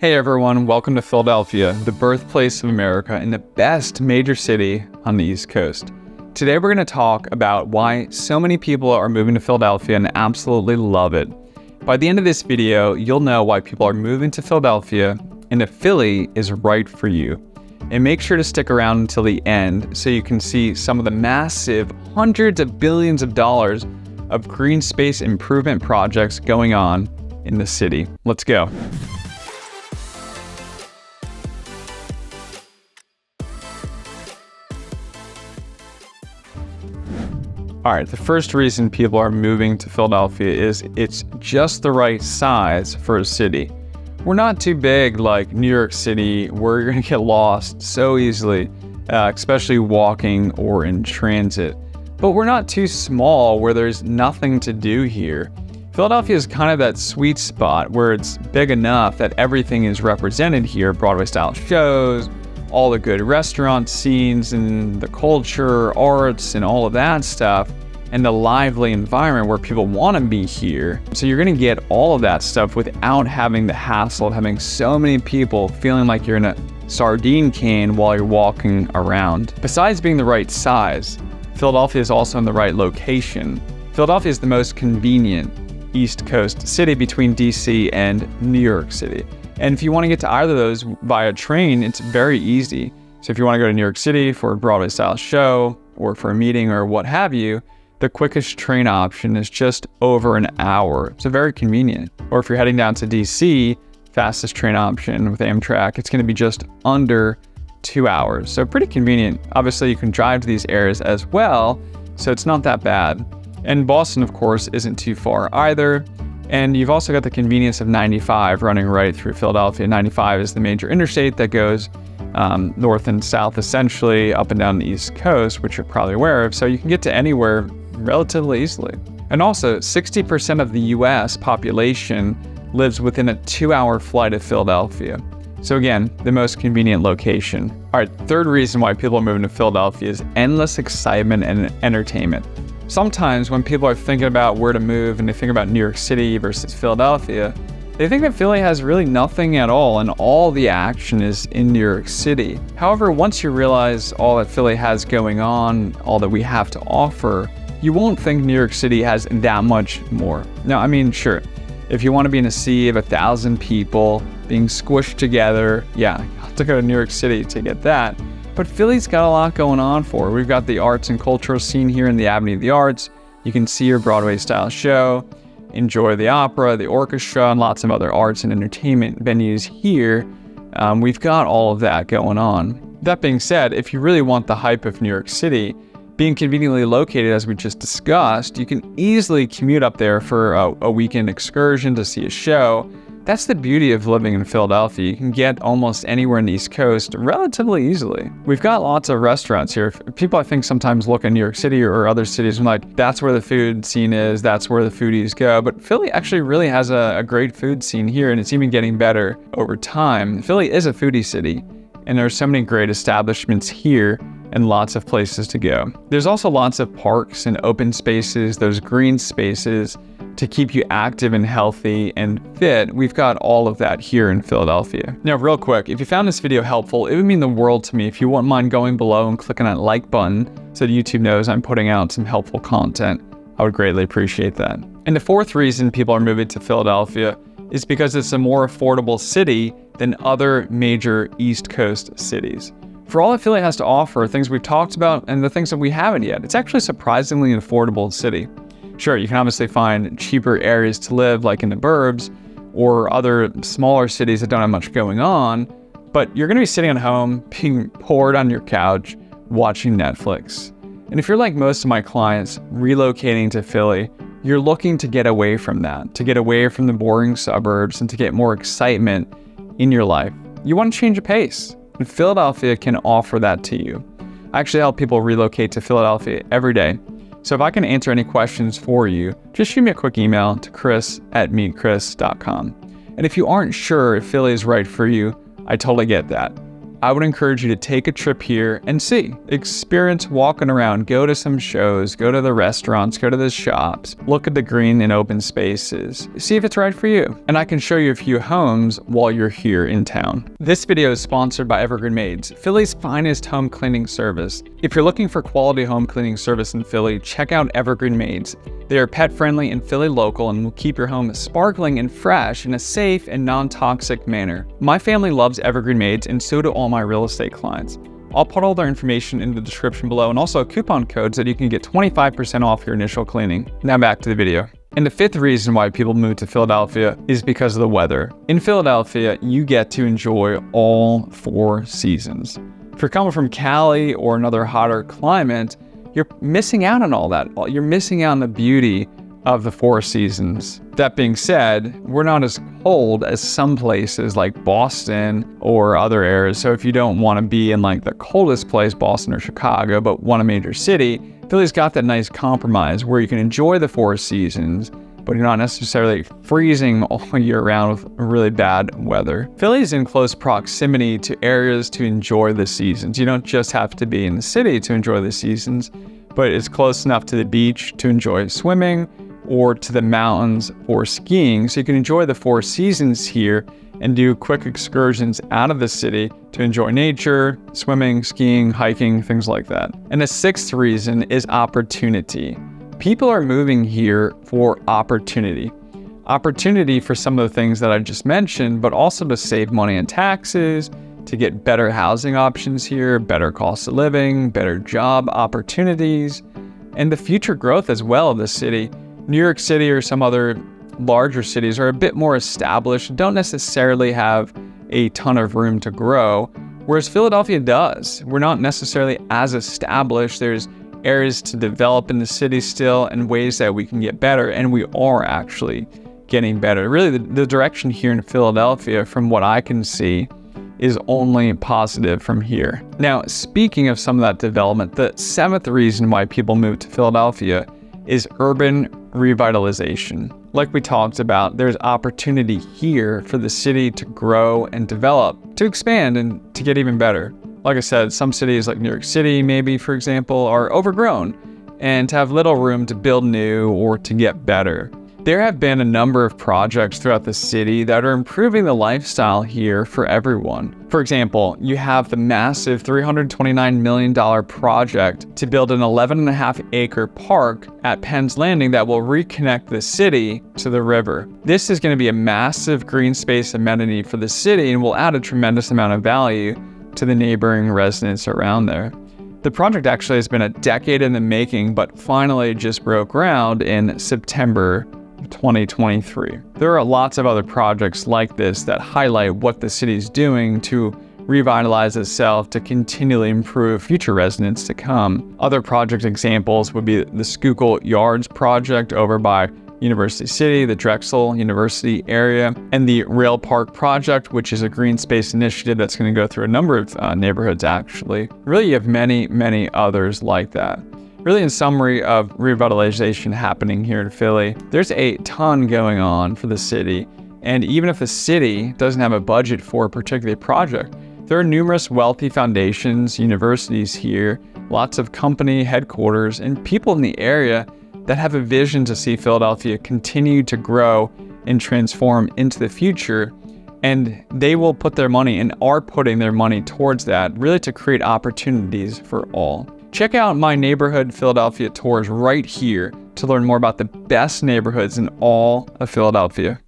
Hey everyone, welcome to Philadelphia, the birthplace of America and the best major city on the East Coast. Today we're going to talk about why so many people are moving to Philadelphia and absolutely love it. By the end of this video, you'll know why people are moving to Philadelphia and if Philly is right for you. And make sure to stick around until the end so you can see some of the massive hundreds of billions of dollars of green space improvement projects going on in the city. Let's go. All right, the first reason people are moving to Philadelphia is it's just the right size for a city. We're not too big like New York City, where you're gonna get lost so easily, especially walking or in transit. But we're not too small where there's nothing to do here. Philadelphia is kind of that sweet spot where it's big enough that everything is represented here, Broadway-style shows, all the good restaurant scenes and the culture, arts, and all of that stuff, and the lively environment where people want to be here. So you're going to get all of that stuff without having the hassle of having so many people feeling like you're in a sardine can while you're walking around. Besides being the right size, Philadelphia is also in the right location. Philadelphia is the most convenient East Coast city between DC and New York City. And if you want to get to either of those via train, it's very easy. So if you want to go to New York City for a Broadway-style show or for a meeting or what have you, the quickest train option is just over an hour. So very convenient. Or if you're heading down to DC, fastest train option with Amtrak, it's going to be just under 2 hours. So pretty convenient. Obviously, you can drive to these areas as well, so it's not that bad. And Boston, of course, isn't too far either. And you've also got the convenience of 95 running right through Philadelphia. 95 is the major interstate that goes north and south, essentially, up and down the East Coast, which you're probably aware of. So you can get to anywhere relatively easily. And also, 60% of the US population lives within a 2-hour flight of Philadelphia. So again, the most convenient location. All right, third reason why people are moving to Philadelphia is endless excitement and entertainment. Sometimes when people are thinking about where to move and they think about New York City versus Philadelphia, they think that Philly has really nothing at all and all the action is in New York City. However, once you realize all that Philly has going on, all that we have to offer, you won't think New York City has that much more. Now, I mean, sure, if you want to be in a sea of 1,000 people being squished together, yeah, you have to go to New York City to get that. But Philly's got a lot going on for it. We've got the arts and cultural scene here in the Avenue of the Arts. You can see your Broadway-style show, enjoy the opera, the orchestra, and lots of other arts and entertainment venues here. We've got all of that going on. That being said, if you really want the hype of New York City, being conveniently located, as we just discussed, you can easily commute up there for a weekend excursion to see a show. That's the beauty of living in Philadelphia. You can get almost anywhere in the East Coast relatively easily. We've got lots of restaurants here. People, I think, sometimes look at New York City or other cities and like, that's where the food scene is, that's where the foodies go. But Philly actually really has a great food scene here, and it's even getting better over time. Philly is a foodie city, and there are so many great establishments here and lots of places to go. There's also lots of parks and open spaces, those green spaces to keep you active and healthy and fit. We've got all of that here in Philadelphia. Now, real quick, if you found this video helpful, it would mean the world to me if you wouldn't mind going below and clicking that like button so that YouTube knows I'm putting out some helpful content. I would greatly appreciate that. And the fourth reason people are moving to Philadelphia is because it's a more affordable city than other major East Coast cities. For all that Philly has to offer, things we've talked about and the things that we haven't yet, it's actually a surprisingly affordable city. Sure, you can obviously find cheaper areas to live, like in the burbs or other smaller cities that don't have much going on, but you're gonna be sitting at home, being bored on your couch, watching Netflix. And if you're like most of my clients relocating to Philly, you're looking to get away from that, to get away from the boring suburbs and to get more excitement in your life. You want to change a pace, and Philadelphia can offer that to you. I actually help people relocate to Philadelphia every day. So if I can answer any questions for you, just shoot me a quick email to chris@meetchris.com. And if you aren't sure if Philly is right for you, I totally get that. I would encourage you to take a trip here and experience walking around, go to some shows, go to the restaurants, go to the shops, look at the green and open spaces, see if it's right for you. And I can show you a few homes while you're here in town. This video is sponsored by Evergreen Maids, Philly's finest home cleaning service. If you're looking for quality home cleaning service in Philly, check out Evergreen Maids. They are pet friendly and Philly local and will keep your home sparkling and fresh in a safe and non-toxic manner. My family loves Evergreen Maids and so do all my real estate clients. I'll put all their information in the description below and also coupon codes that you can get 25% off your initial cleaning. Now back to the video. And the fifth reason why people move to Philadelphia is because of the weather. In Philadelphia, you get to enjoy all 4 seasons. If you're coming from Cali or another hotter climate, you're missing out on all that. You're missing out on the beauty of the 4 seasons. That being said, we're not as cold as some places like Boston or other areas. So if you don't want to be in like the coldest place, Boston or Chicago, but want a major city, Philly's got that nice compromise where you can enjoy the 4 seasons, but you're not necessarily freezing all year round with really bad weather. Philly's in close proximity to areas to enjoy the seasons. You don't just have to be in the city to enjoy the seasons, but it's close enough to the beach to enjoy swimming or to the mountains for skiing. So you can enjoy the 4 seasons here and do quick excursions out of the city to enjoy nature, swimming, skiing, hiking, things like that. And the 6th reason is opportunity. People are moving here for opportunity. Opportunity for some of the things that I just mentioned, but also to save money in taxes, to get better housing options here, better cost of living, better job opportunities, and the future growth as well of the city. New York City or some other larger cities are a bit more established, don't necessarily have a ton of room to grow, whereas Philadelphia does. We're not necessarily as established. There's areas to develop in the city still and ways that we can get better, and we are actually getting better. Really, the direction here in Philadelphia, from what I can see, is only positive from here. Now, speaking of some of that development, the 7th reason why people move to Philadelphia is urban revitalization. Like we talked about, there's opportunity here for the city to grow and develop, to expand and to get even better. Like I said, some cities like New York City, maybe, for example, are overgrown and have little room to build new or to get better. There have been a number of projects throughout the city that are improving the lifestyle here for everyone. For example, you have the massive $329 million project to build an 11.5-acre park at Penn's Landing that will reconnect the city to the river. This is going to be a massive green space amenity for the city and will add a tremendous amount of value to the neighboring residents around there. The project actually has been a decade in the making, but finally just broke ground in September 2023. There are lots of other projects like this that highlight what the city's doing to revitalize itself to continually improve future residents to come. Other project examples would be the Schuylkill Yards project over by University City, the Drexel University area, and the Rail Park project, which is a green space initiative that's going to go through a number of neighborhoods actually. Really, you have many, many others like that. Really, in summary of revitalization happening here in Philly, there's a ton going on for the city. And even if the city doesn't have a budget for a particular project, there are numerous wealthy foundations, universities here, lots of company headquarters, and people in the area that have a vision to see Philadelphia continue to grow and transform into the future. And they will put their money and are putting their money towards that, really to create opportunities for all. Check out my neighborhood Philadelphia tours right here to learn more about the best neighborhoods in all of Philadelphia.